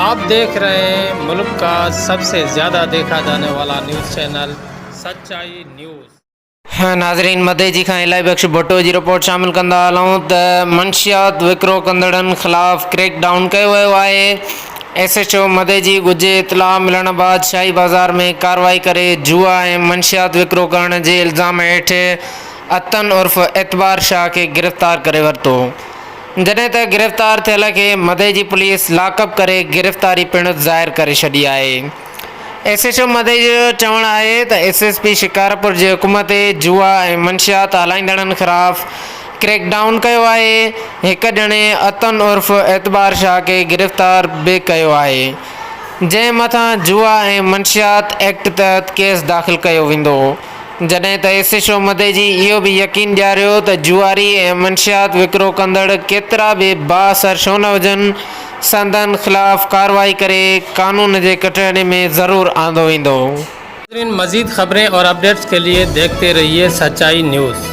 आप देख रहे हैं मुल्क का सबसे ज़्यादा देखा जाने वाला न्यूज़ चैनल सच्चाई न्यूज़। हाँ नाज़रीन, मदे जी खां इलाही बख़्श भुट्टो जी रिपोर्ट शामिल कंदा हलूं त मंशियात विकिरो कंदड़नि ख़िलाफ़ क्रैक डाउन कयो वियो आहे। SHO मदे जी ॻुझे इतला मिलण बाद शाही बाज़ार में कार्रवाई करे जुआ ऐं मंशियात विकिरो करण जे इल्ज़ाम हेठि अतन उर्फ़ एतबार शाह खे गिरफ़्तार करे वरितो। जॾहिं त गिरफ़्तार थियल खे मदे जी पुलिस लॉकअप करे गिरफ़्तारी पिणु ज़ाहिर करे छॾी आहे। SHO मदे जो चवणु आहे त SSP शिकारपुर जे हुकुम ते जुआ ऐं मंशियात हलाईंदड़नि ख़िलाफ़ क्रैक डाउन कयो आहे। हिकु ॼणे अतन उर्फ़ एतबार शाह खे गिरफ़्तार बि कयो आहे, जंहिं मथां जुआ ऐं मंशियात एक्ट तहत केस दाख़िल कयो वेंदो। जॾहिं त SHO मदे जी इहो बि यकीन ॾियारियो त जुआरी ऐं मंशियात विकिरो कंदड़ केतिरा बि बाअसर छो न हुजनि, संदनि ख़िलाफ़ कार्रवाई करे कानून जे कटहरे में ज़रूर आंदो वेंदो। मज़ीद खबरें और अपडेट्स के लिए देखते रहिए सच्चाई न्यूज़।